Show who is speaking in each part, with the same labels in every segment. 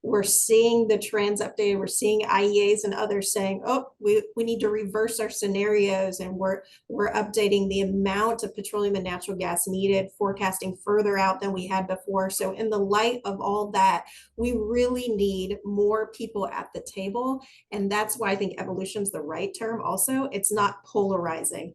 Speaker 1: We're seeing the trends updated. We're seeing IEAs and others saying, oh, we need to reverse our scenarios, and we're updating the amount of petroleum and natural gas needed, forecasting further out than we had before. So in the light of all that, we really need more people at the table. And that's why I think evolution is the right term also. It's not polarizing.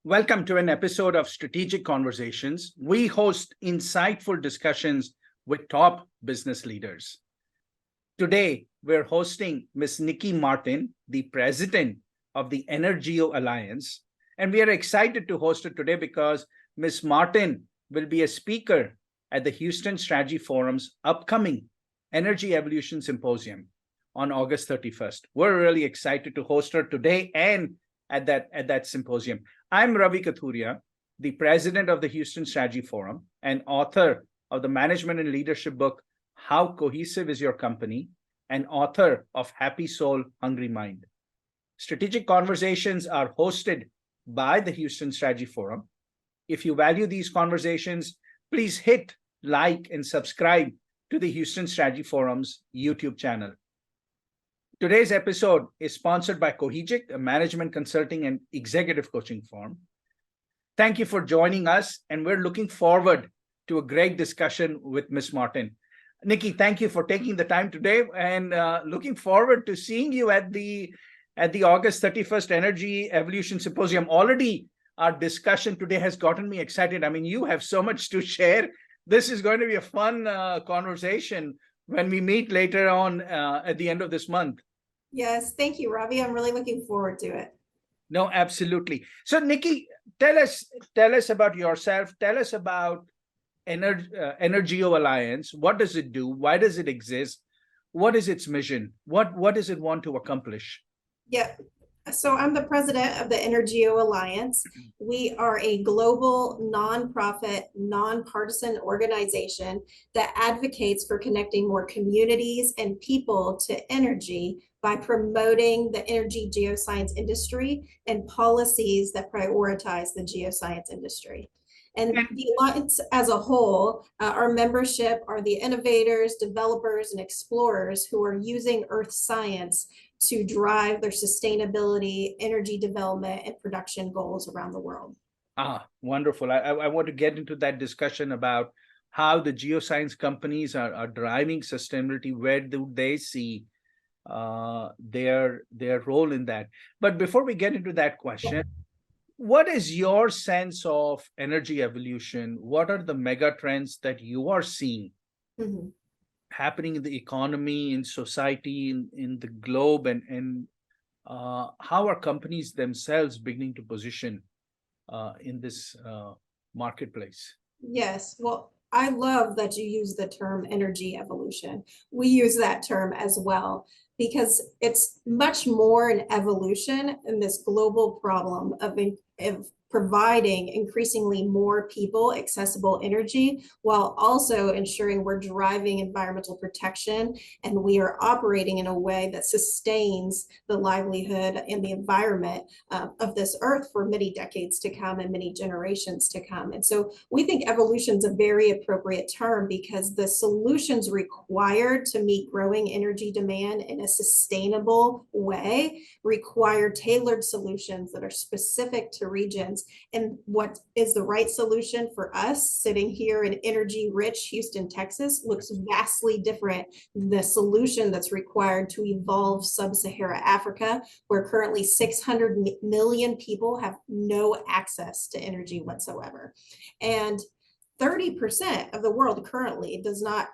Speaker 2: Welcome to an episode of Strategic Conversations. We host insightful discussions with top business leaders. Today, we're hosting Ms. Nikki Martin, the president of the EnerGeo Alliance. And we are excited to host her today because Ms. Martin will be a speaker at the Houston Strategy Forum's upcoming Energy Evolution Symposium on August 31st. We're really excited to host her today and at that symposium. I'm Ravi, Kathuria, the president of the Houston Strategy Forum and author of the management and leadership book, How Cohesive is Your Company, and author of Happy Soul, Hungry Mind. Strategic conversations are hosted by the Houston Strategy Forum. If you value these conversations, please hit like and subscribe to the Houston Strategy Forum's YouTube channel. Today's episode is sponsored by Cohegic, a management consulting and executive coaching firm. Thank you for joining us, and we're looking forward to a great discussion with Ms. Martin. Nikki, thank you for taking the time today, and looking forward to seeing you at the August 31st Energy Evolution Symposium. Already, our discussion today has gotten me excited. I mean, you have so much to share. This is going to be a fun conversation when we meet later on at the end of this month.
Speaker 1: Yes, thank you, Ravi. I'm really looking forward to it.
Speaker 2: No, absolutely. So, Nikki, tell us about yourself. Tell us about EnerGeo Alliance. What does it do? Why does it exist? What is its mission? What does it want to accomplish?
Speaker 1: Yeah. So I'm the president of the EnerGeo Alliance. We are a global nonprofit, nonpartisan organization that advocates for connecting more communities and people to energy by promoting the energy geoscience industry and policies that prioritize the geoscience industry. And the Alliance as a whole, our membership are the innovators, developers, and explorers who are using earth science to drive their sustainability, energy development, and production goals around the world.
Speaker 2: Wonderful. I want to get into that discussion about how the geoscience companies are driving sustainability. Where do they see their role in that? But before we get into that question, what is your sense of energy evolution? What are the mega trends that you are seeing happening in the economy, in society, in the globe, and how are companies themselves beginning to position in this marketplace?
Speaker 1: Yes, well, I love that you use the term energy evolution. We use that term as well because it's much more an evolution in this global problem of providing increasingly more people accessible energy while also ensuring we're driving environmental protection and we are operating in a way that sustains the livelihood and the environment of this earth for many decades to come and many generations to come. And so we think evolution is a very appropriate term because the solutions required to meet growing energy demand in a sustainable way require tailored solutions that are specific to regions. And what is the right solution for us sitting here in energy rich Houston, Texas looks vastly different than the solution that's required to evolve sub-Saharan Africa, where currently 600 million people have no access to energy whatsoever. And 30% of the world currently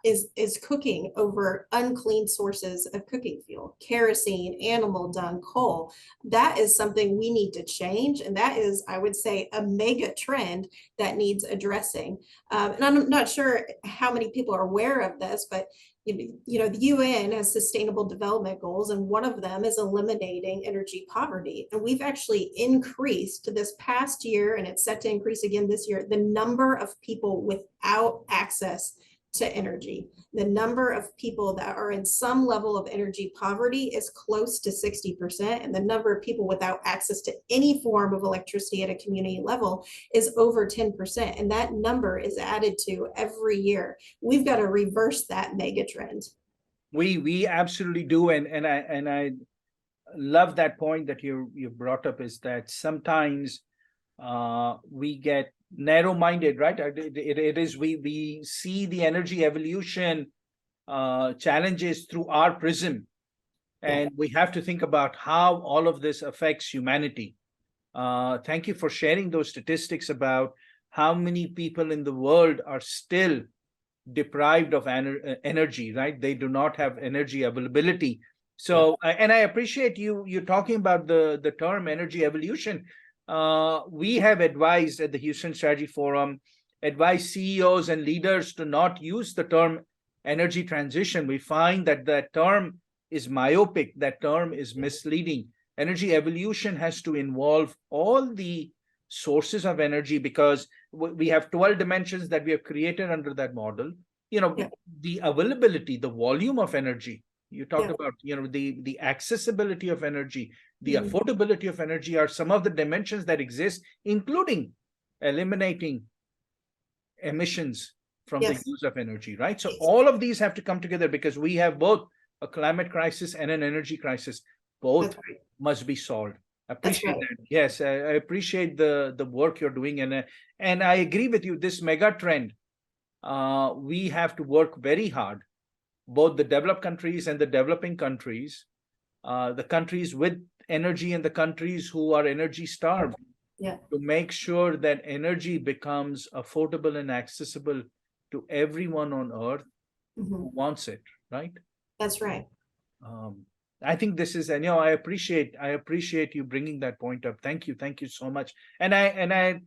Speaker 1: is cooking over unclean sources of cooking fuel, kerosene, animal dung, coal. That is something we need to change. And that is, I would say, a mega trend that needs addressing. And I'm not sure how many people are aware of this, but the UN has sustainable development goals, and one of them is eliminating energy poverty. And we've actually increased this past year, and it's set to increase again this year, the number of people without access to energy. The number of people that are in some level of energy poverty is close to 60%, and the number of people without access to any form of electricity at a community level is over 10%, and that number is added to every year. We've got to reverse that mega trend.
Speaker 2: We absolutely do, and I love that point that you brought up, is that sometimes we get narrow-minded, right? It is we see the energy evolution challenges through our prism, and we have to think about how all of this affects humanity. Thank you for sharing those statistics about how many people in the world are still deprived of energy, right? They do not have energy availability. So, and I appreciate you talking about the term energy evolution. We have advised at the Houston Strategy Forum, advised CEOs and leaders to not use the term energy transition. We find that that term is myopic, that term is misleading. Energy evolution has to involve all the sources of energy, because we have 12 dimensions that we have created under that model. The availability, the volume of energy. You talked about, the accessibility of energy, the affordability of energy are some of the dimensions that exist, including eliminating emissions from the use of energy, right? So all of these have to come together, because we have both a climate crisis and an energy crisis. Both must be solved. I appreciate that. Yes, I appreciate the work you're doing, and I agree with you. This mega trend, we have to work very hard, both the developed countries and the developing countries, the countries with energy and the countries who are energy starved, to make sure that energy becomes affordable and accessible to everyone on earth who wants it, right?
Speaker 1: That's right.
Speaker 2: I think this is, and I appreciate you bringing that point up. Thank you so much. And I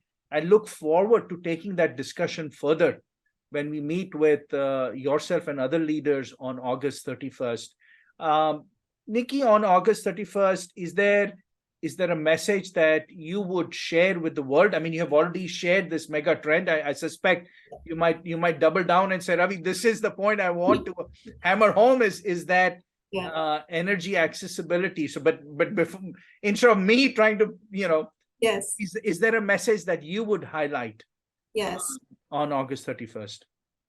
Speaker 2: look forward to taking that discussion further when we meet with yourself and other leaders on August 31st. Nikki, on August 31st, is there a message that you would share with the world? I mean, you have already shared this mega trend. I suspect you might double down and say, Ravi, this is the point I want to hammer home, is that energy accessibility. So, but before, instead of me trying to, is there a message that you would highlight?
Speaker 1: Yes.
Speaker 2: On August 31st?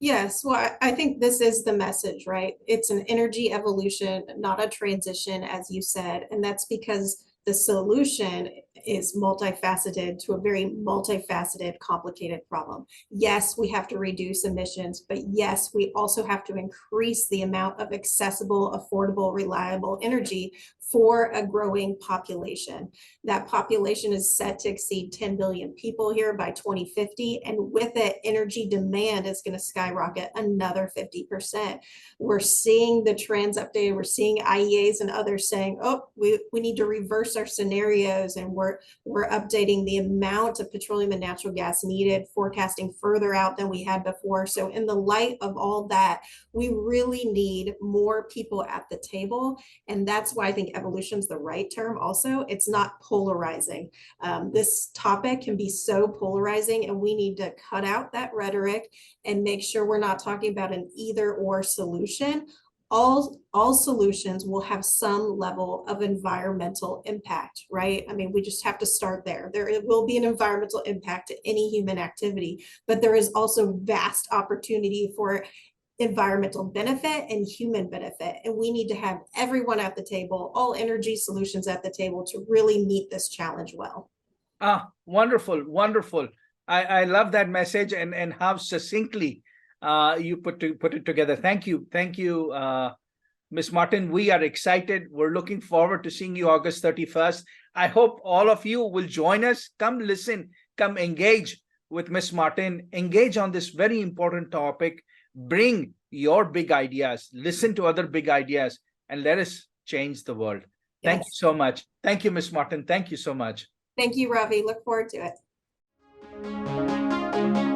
Speaker 1: Yes, well, I think this is the message, right? It's an energy evolution, not a transition, as you said. And that's because the solution is multifaceted to a very multifaceted, complicated problem. Yes, we have to reduce emissions, but yes, we also have to increase the amount of accessible, affordable, reliable energy for a growing population. That population is set to exceed 10 billion people here by 2050. And with it, energy demand is going to skyrocket another 50%. We're seeing the trends updated. We're seeing IEAs and others saying, oh, we need to reverse our scenarios, and we're updating the amount of petroleum and natural gas needed, forecasting further out than we had before. So in the light of all that, we really need more people at the table. And that's why I think evolution is the right term also. It's not polarizing. This topic can be so polarizing, and we need to cut out that rhetoric and make sure we're not talking about an either or solution. All solutions will have some level of environmental impact, right? I mean, we just have to start there. There will be an environmental impact to any human activity, but there is also vast opportunity for environmental benefit and human benefit. And we need to have everyone at the table, all energy solutions at the table, to really meet this challenge well.
Speaker 2: Wonderful, wonderful. I love that message, and how succinctly you put it together. Thank you, Ms. Martin. We are excited. We're looking forward to seeing you August 31st. I hope all of you will join us. Come listen, come engage with Ms. Martin, engage on this very important topic. Bring your big ideas, listen to other big ideas, and let us change the world. Thank you so much. Thank you, Ms. Martin. Thank you so much.
Speaker 1: Thank you, Ravi. Look forward to it.